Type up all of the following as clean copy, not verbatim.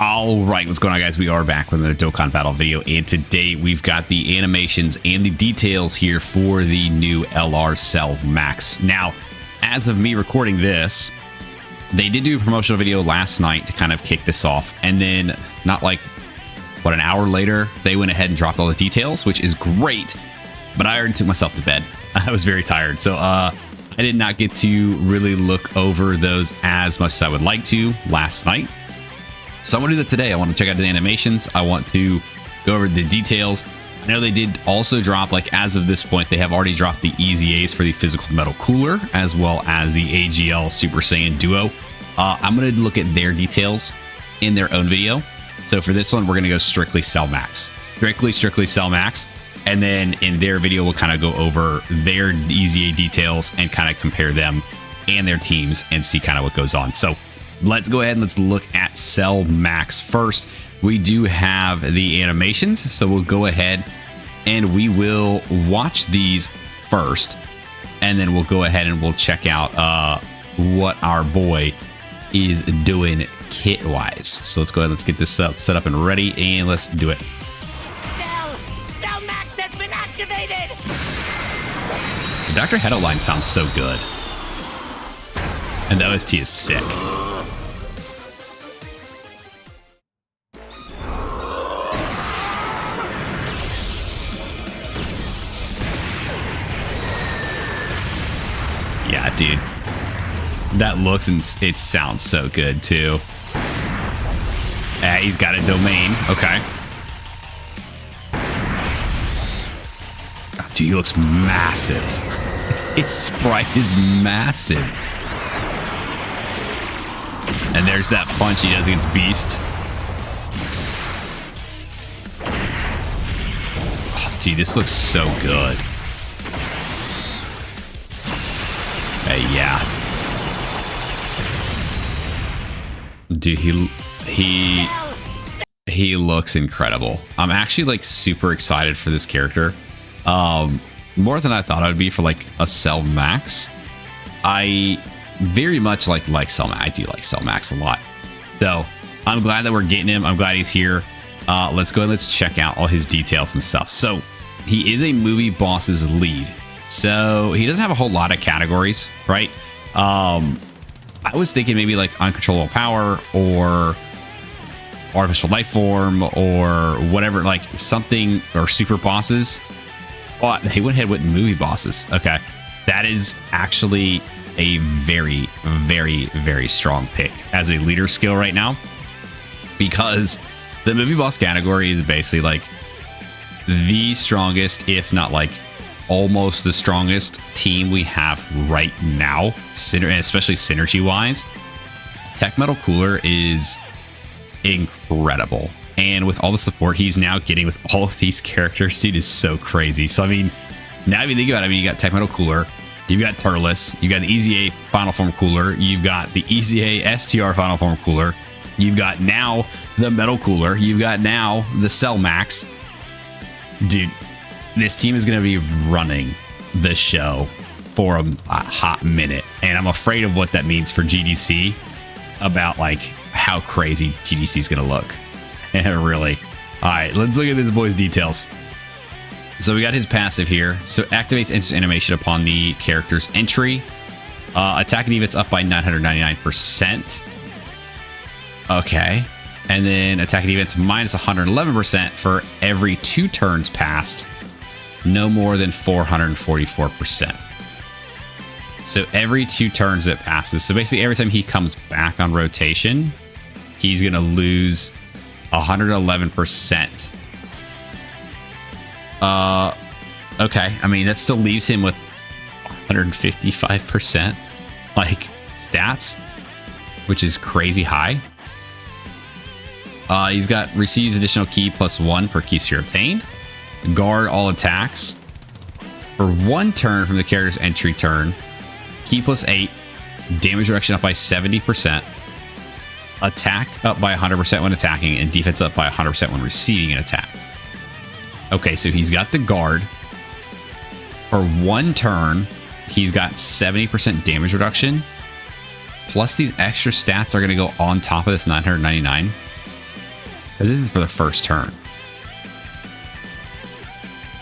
All right, what's going on, guys? We are back with another Dokkan battle video, and today we've got the animations and the details here for the new LR Cell Max. Now, as of me recording this, they did do a promotional video last night to kind of kick this off, and then not like, what, an hour later, they went ahead and dropped all the details, which is great, but I already took myself to bed. I was very tired, so I did not get to really look over those as much as I would like to last night. So I want to do that today. I want to check out the animations. I want to go over the details. I know they did also drop, like as of this point, they have already dropped the EZAs for the physical metal cooler, as well as the AGL Super Saiyan Duo. I'm going to look at their details in their own video. So for this one, we're going to go strictly Cell Max. Strictly Cell Max. And then in their video, we'll kind of go over their EZA details and kind of compare them and their teams and see kind of what goes on. So let's go ahead and let's look at Cell Max first. We do have the animations, so we'll go ahead and we will watch these first, and then we'll go ahead and we'll check out what our boy is doing kit-wise. So let's go ahead, let's get this set up and ready, and let's do it. Cell Max has been activated. The Dr. Hedo line sounds so good, and the OST is sick. Yeah, dude. That looks and it sounds so good too. He's got a domain. Okay. Oh, dude, he looks massive. His sprite is massive. And there's that punch he does against Beast. Oh, dude, this looks so good. Yeah. Dude, he looks incredible. I'm actually like super excited for this character. More than I thought I would be for like a Cell Max. I very much like Cell Max. I do like Cell Max a lot. So I'm glad that we're getting him. I'm glad he's here. Let's go and let's check out all his details and stuff. So he is a movie boss's lead. So he doesn't have a whole lot of categories, right? I was thinking maybe like uncontrollable power or artificial life form or whatever, like something, or super bosses. But they went ahead with movie bosses. Okay. That is actually a very, very, very strong pick as a leader skill right now, because the movie boss category is basically like the strongest, if not like almost the strongest team we have right now, especially synergy wise. Tech Metal Cooler is incredible, and with all the support he's now getting with all of these characters, dude, is so crazy. So I mean, now if you think about it, I mean, you got Tech Metal Cooler, you've got Turles, you got the EZA Final Form Cooler, you've got the EZA STR Final Form Cooler, you've got now the Metal Cooler, you've got now the Cell Max. Dude, this team is going to be running the show for a hot minute, and I'm afraid of what that means for GDC, about like how crazy GDC is going to look. And really, all right, let's look at this boy's details. So we got his passive here. So activates instant animation upon the character's entry. Attack and defense up by 999%. Okay, and then attack and defense minus 111% for every 2 turns passed. No more than 444%. So every 2 turns it passes. So basically every time he comes back on rotation, he's going to lose 111%. Okay. I mean, that still leaves him with 155% like stats, which is crazy high. He's got receives additional ki +1 per ki sphere obtained. Guard all attacks for 1 turn from the character's entry turn. Ki +8, damage reduction up by 70%, attack up by 100% when attacking, and defense up by 100% when receiving an attack. Okay, so he's got the guard for 1 turn. He's got 70% damage reduction, plus these extra stats are going to go on top of this 999. This is for the first turn.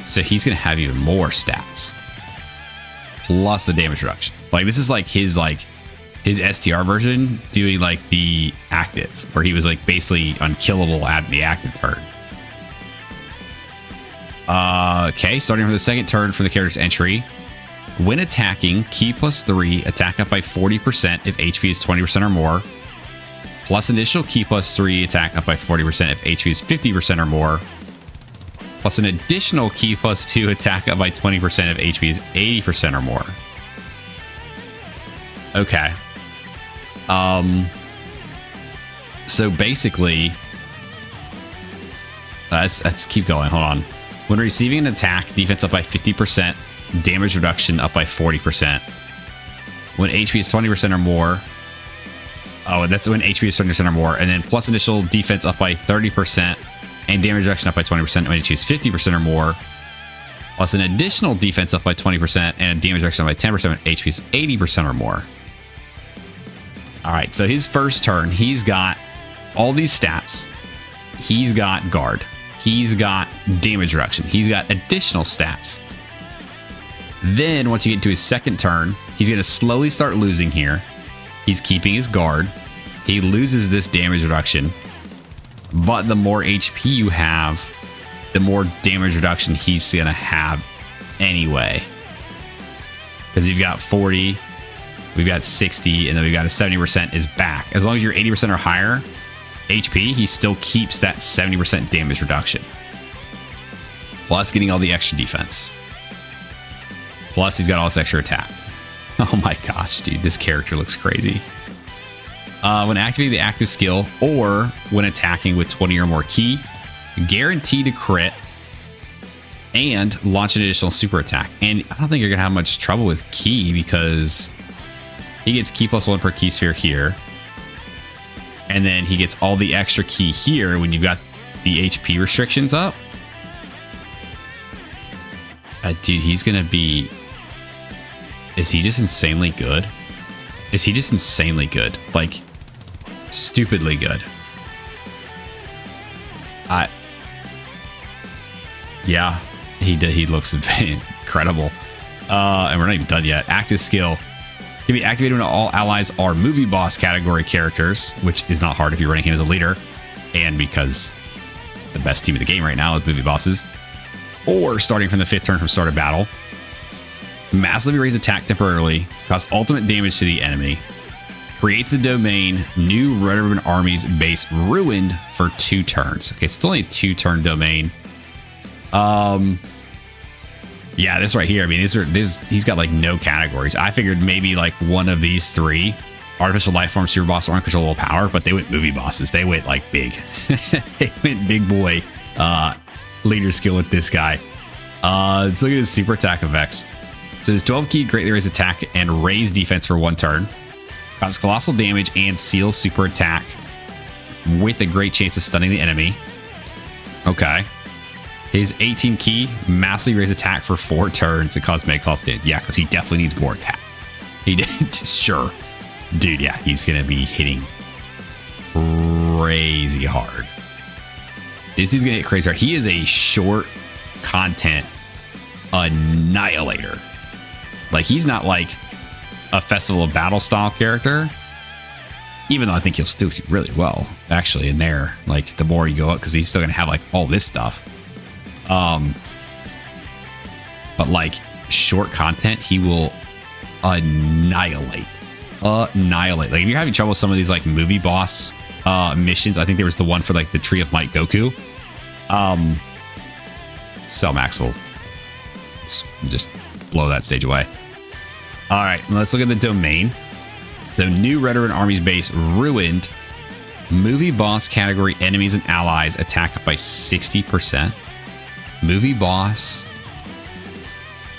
So he's going to have even more stats. Plus the damage reduction. Like, this is like his STR version doing like the active, where he was like basically unkillable at the active turn. Okay, starting from the second turn for the character's entry. When attacking, key +3, attack up by 40% if HP is 20% or more. Plus initial key +3, attack up by 40% if HP is 50% or more. Plus an additional key +2, attack up by 20% if HP is 80% or more. Okay. So basically, let's keep going. Hold on. When receiving an attack, defense up by 50%, damage reduction up by 40%. When HP is 20% or more. Oh, that's when HP is 20% or more. And then plus initial defense up by 30% and damage reduction up by 20% when HP is 50% or more. Plus an additional defense up by 20% and damage reduction up by 10% when HP is 80% or more. All right, so his first turn, he's got all these stats. He's got guard. He's got damage reduction. He's got additional stats. Then once you get into his second turn, he's going to slowly start losing here. He's keeping his guard. He loses this damage reduction. But the more HP you have, the more damage reduction he's going to have anyway. Because you've got 40, we've got 60, and then we've got a 70% is back. As long as you're 80% or higher HP, he still keeps that 70% damage reduction. Plus getting all the extra defense. Plus he's got all this extra attack. Oh my gosh, dude, this character looks crazy. When activating the active skill or when attacking with 20 or more key, guaranteed to crit and launch an additional super attack. And I don't think you're going to have much trouble with key because he gets key +1 per key sphere here. And then he gets all the extra key here when you've got the HP restrictions up. Dude, he's going to be... Is he just insanely good? Is he just insanely good? Like, stupidly good. Yeah, he did. He looks incredible. And we're not even done yet. Active skill can be activated when all allies are movie boss category characters, which is not hard if you're running him as a leader, and because the best team in the game right now is movie bosses. Or starting from the 5th turn from start of battle. Massively raise attack temporarily, cause ultimate damage to the enemy. Creates the domain new Red Ribbon Army's base ruined for 2 turns. Okay, so it's only a 2-turn domain. Yeah, this right here. I mean, he's got like no categories. I figured maybe like one of these 3: artificial life form, super boss, or uncontrollable power. But they went movie bosses. They went like big. They went big boy leader skill with this guy. Let's look at his super attack effects. So his 12 key greatly raise attack and raise defense for 1 turn. Causes colossal damage and seals super attack with a great chance of stunning the enemy. Okay. His 18 key massively raise attack for 4 turns and cause mega cost damage. Yeah, because he definitely needs more attack. He did. Sure. Dude, yeah, he's going to be hitting crazy hard. This is going to hit crazy hard. He is a short content annihilator. Like, he's not like a Festival of Battle style character, even though I think he'll still do really well actually in there. Like, the more you go up, because he's still going to have like all this stuff. But like short content, he will annihilate. Like, if you're having trouble with some of these like movie boss missions, I think there was the one for like the Tree of Might Goku. Cell Max will just blow that stage away. All right, let's look at the domain. So new Red Ribbon Army's base ruined. Movie boss category enemies and allies attack up by 60%. Movie boss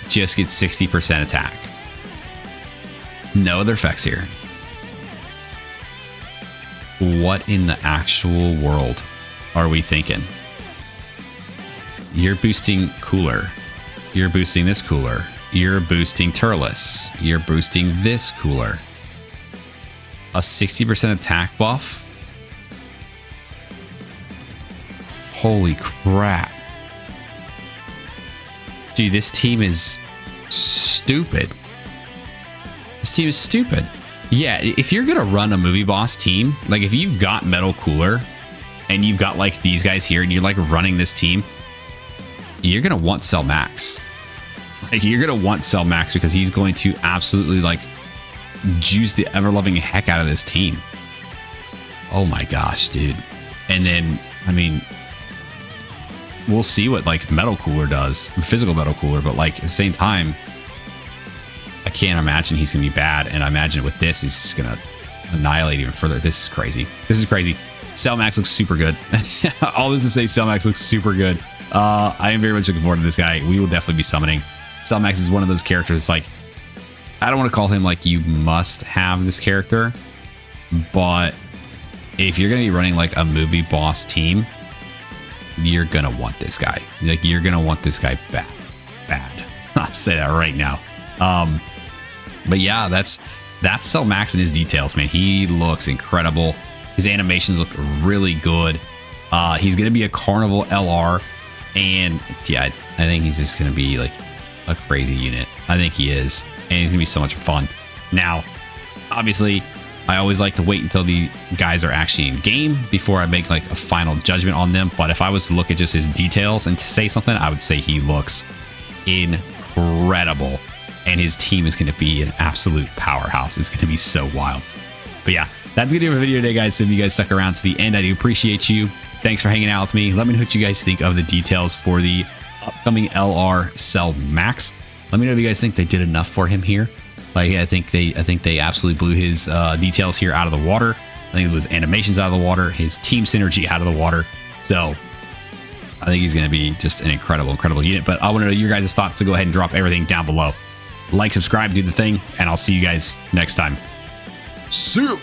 just gets 60% attack. No other effects here. What in the actual world are we thinking? You're boosting cooler. You're boosting this cooler. You're boosting Turles. You're boosting this cooler. A 60% attack buff. Holy crap. Dude, this team is stupid. This team is stupid. Yeah, if you're going to run a movie boss team, like if you've got Metal Cooler and you've got like these guys here and you're like running this team, you're going to want Cell Max. Like you're going to want Cell Max because he's going to absolutely like juice the ever-loving heck out of this team. Oh my gosh, dude. And then, I mean, we'll see what like Metal Cooler does, physical Metal Cooler, but like at the same time, I can't imagine he's gonna be bad. And I imagine with this, he's just gonna annihilate even further. This is crazy. This is crazy. Cell Max looks super good. All this to say, Cell Max looks super good. I am very much looking forward to this guy. We will definitely be summoning. Cell Max is one of those characters. It's like, I don't want to call him like you must have this character, but if you're gonna be running like a movie boss team, you're gonna want this guy. Like you're gonna want this guy bad. I'll say that right now. But yeah, that's Cell Max and his details, man. He looks incredible. His animations look really good. He's gonna be a Carnival LR, and yeah, I think he's just gonna be like a crazy unit. I think he is, and he's gonna be so much fun. Now, obviously, I always like to wait until the guys are actually in game before I make like a final judgment on them. But if I was to look at just his details and to say something, I would say he looks incredible. And his team is going to be an absolute powerhouse. It's going to be so wild. But yeah, that's going to do it for the video today, guys. So if you guys stuck around to the end, I do appreciate you. Thanks for hanging out with me. Let me know what you guys think of the details for the upcoming LR Cell Max. Let me know if you guys think they did enough for him here. Like I think they absolutely blew his details here out of the water. I think it was animations out of the water, his team synergy out of the water. So I think he's going to be just an incredible unit. But I want to know your guys' thoughts, so go ahead and drop everything down below. Like, subscribe, do the thing, and I'll see you guys next time. See you.